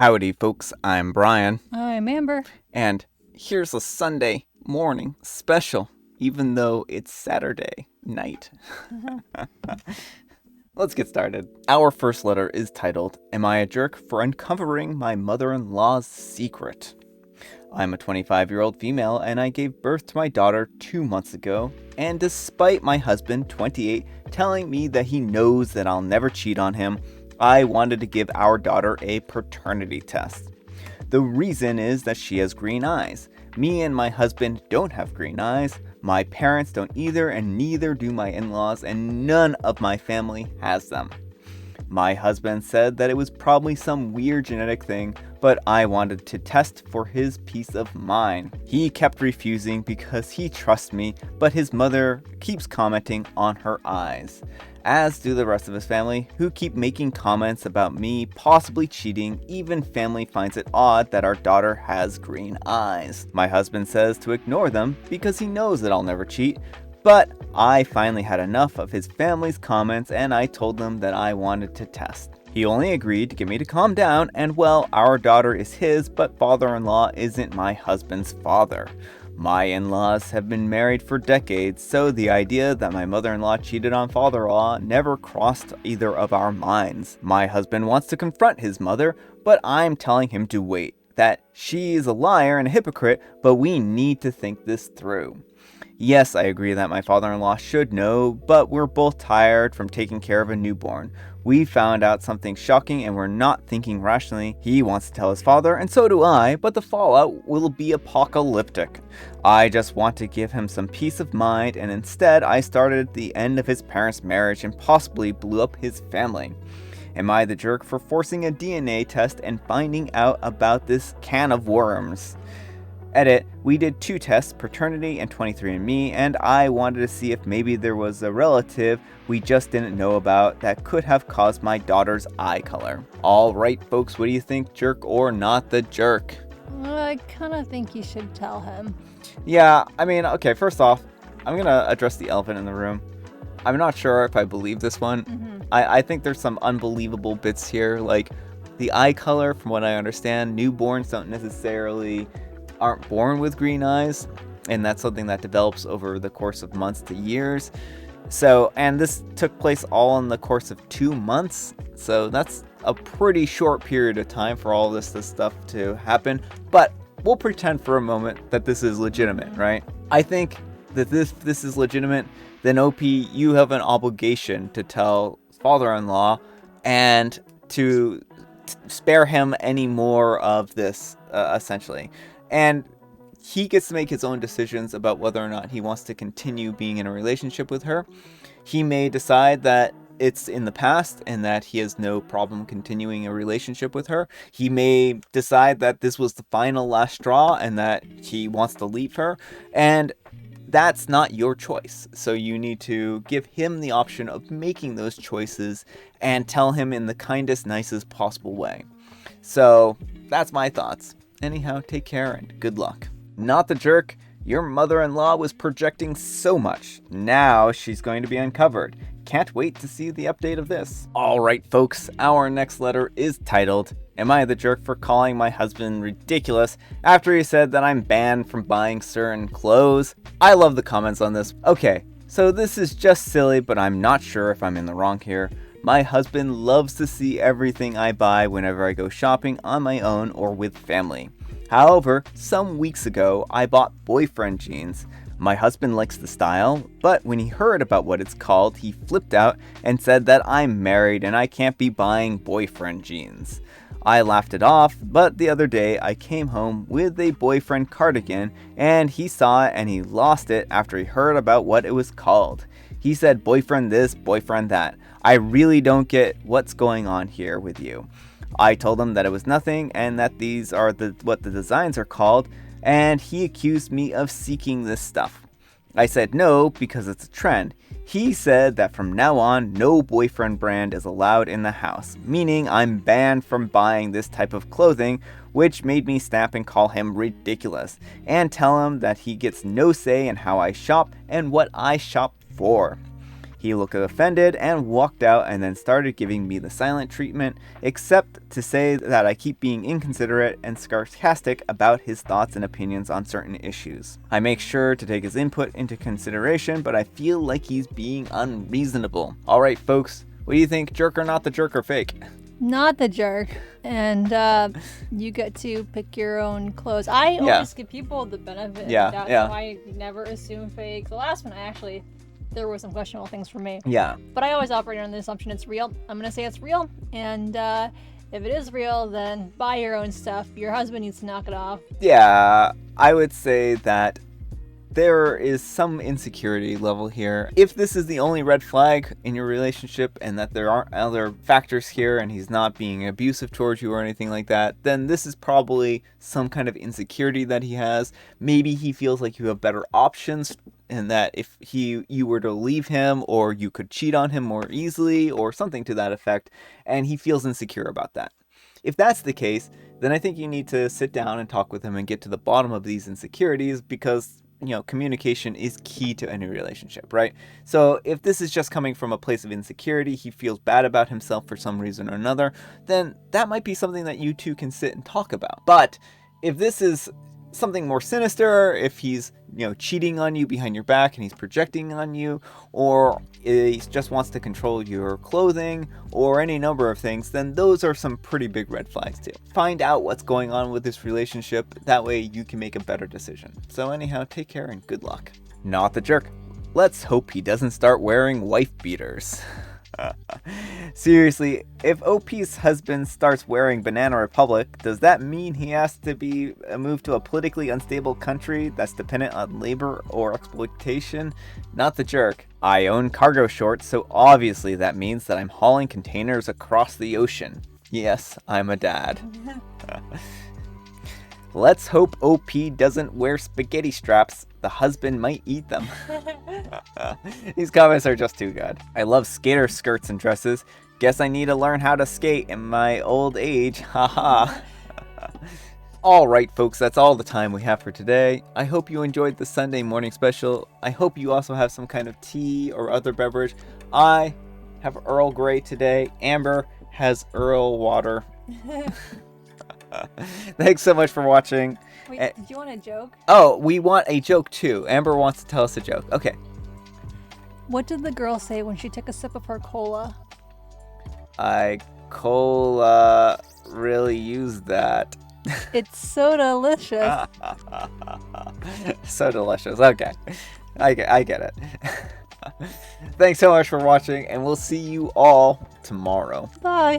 Howdy, folks. I'm Brian, I'm Amber. and here's a Sunday morning special, even though it's Saturday night. Let's get started. Our first letter is titled, Am I a Jerk for Uncovering My Mother-in-Law's Secret? I'm a 25-year-old female, and I gave birth to my daughter 2 months ago, and despite my husband, 28, telling me that he knows that I'll never cheat on him, I wanted to give our daughter a paternity test. The reason is that she has green eyes. Me and my husband don't have green eyes. My parents don't either, and neither do my in-laws, and none of my family has them. My husband said that it was probably some weird genetic thing, but I wanted to test for his peace of mind. He kept refusing because he trusts me, but his mother keeps commenting on her eyes, as do the rest of his family, who keep making comments about me possibly cheating. Even family finds it odd that our daughter has green eyes. My husband says to ignore them because he knows that I'll never cheat, but I finally had enough of his family's comments and I told them that I wanted to test. He only agreed to get me to calm down, and well, our daughter is his, but father-in-law isn't my husband's father. My in-laws have been married for decades, so the idea that my mother-in-law cheated on father-in-law never crossed either of our minds. My husband wants to confront his mother, but I'm telling him to wait, that she is a liar and a hypocrite, but we need to think this through. Yes, I agree that my father-in-law should know, but we're both tired from taking care of a newborn. We found out something shocking and we're not thinking rationally. He wants to tell his father, and so do I, but the fallout will be apocalyptic. I just want to give him some peace of mind, and instead I started the end of his parents' marriage and possibly blew up his family. Am I the jerk for forcing a DNA test and finding out about this can of worms? Edit, we did 2 tests, paternity and 23andMe, and I wanted to see if maybe there was a relative we just didn't know about that could have caused my daughter's eye color. Alright folks, what do you think, jerk or not the jerk? I kind of think you should tell him. Yeah, okay, first off, I'm gonna address the elephant in the room. I'm not sure if I believe this one. I think there's some unbelievable bits here, like the eye color, from what I understand, newborns don't necessarily aren't born with green eyes, and that's something that develops over the course of months to years. So, and this took place all in the course of 2 months, so that's a pretty short period of time for all this stuff to happen, but we'll pretend for a moment that this is legitimate, right? I think that this is legitimate, then OP, you have an obligation to tell father-in-law and to spare him any more of this, essentially. And he gets to make his own decisions about whether or not he wants to continue being in a relationship with her. He may decide that it's in the past and that he has no problem continuing a relationship with her. He may decide that this was the final last straw and that he wants to leave her. And that's not your choice. So you need to give him the option of making those choices and tell him in the kindest, nicest possible way. So that's my thoughts. Anyhow, take care and good luck. Not the jerk. Your mother-in-law was projecting so much. Now she's going to be uncovered. Can't wait to see the update of this. Alright folks, our next letter is titled, Am I the jerk for calling my husband ridiculous after he said that I'm banned from buying certain clothes? I love the comments on this. Okay, so this is just silly, but I'm not sure if I'm in the wrong here. My husband loves to see everything I buy whenever I go shopping on my own or with family. However, some weeks ago, I bought boyfriend jeans. My husband likes the style, but when he heard about what it's called, he flipped out and said that I'm married and I can't be buying boyfriend jeans. I laughed it off, but the other day I came home with a boyfriend cardigan and he saw it and he lost it after he heard about what it was called. He said boyfriend this, boyfriend that. I really don't get what's going on here with you. I told him that it was nothing and that these are what the designs are called, and he accused me of seeking this stuff. I said no because it's a trend. He said that from now on, no boyfriend brand is allowed in the house, meaning I'm banned from buying this type of clothing, which made me snap and call him ridiculous, and tell him that he gets no say in how I shop and what I shop for. He looked offended and walked out and then started giving me the silent treatment, except to say that I keep being inconsiderate and sarcastic about his thoughts and opinions on certain issues. I make sure to take his input into consideration, but I feel like he's being unreasonable. Alright folks, what do you think, jerk or not the jerk or fake? Not the jerk. And you get to pick your own clothes. I always give people the benefit of the doubt, so I never assume fake. The last one, there were some questionable things for me. Yeah. But I always operate on the assumption it's real. I'm going to say it's real. And if it is real, then buy your own stuff. Your husband needs to knock it off. Yeah, I would say that there is some insecurity level here. If this is the only red flag in your relationship and that there aren't other factors here and he's not being abusive towards you or anything like that, then this is probably some kind of insecurity that he has. Maybe he feels like you have better options and that if you were to leave him, or you could cheat on him more easily or something to that effect, and he feels insecure about that. If that's the case, then I think you need to sit down and talk with him and get to the bottom of these insecurities, because communication is key to any relationship, right? So if this is just coming from a place of insecurity, he feels bad about himself for some reason or another, then that might be something that you two can sit and talk about. But if this is something more sinister, if he's cheating on you behind your back and he's projecting on you, or he just wants to control your clothing, or any number of things, then those are some pretty big red flags too. Find out what's going on with this relationship, that way you can make a better decision. So anyhow, take care and good luck. Not the jerk. Let's hope he doesn't start wearing wife beaters. Seriously, if OP's husband starts wearing Banana Republic, does that mean he has to be moved to a politically unstable country that's dependent on labor or exploitation? Not the jerk. I own cargo shorts, so obviously that means that I'm hauling containers across the ocean. Yes, I'm a dad. Let's hope OP doesn't wear spaghetti straps. The husband might eat them. These comments are just too good. I love skater skirts and dresses. Guess I need to learn how to skate in my old age. Haha. Alright folks, that's all the time we have for today. I hope you enjoyed the Sunday morning special. I hope you also have some kind of tea or other beverage. I have Earl Grey today. Amber has Earl water. Thanks so much for watching. Wait, did you want a joke? Oh, we want a joke too. Amber wants to tell us a joke. Okay. What did the girl say when she took a sip of her cola? Cola really used that. It's so delicious. So delicious. Okay. I get it. Thanks so much for watching, and we'll see you all tomorrow. Bye.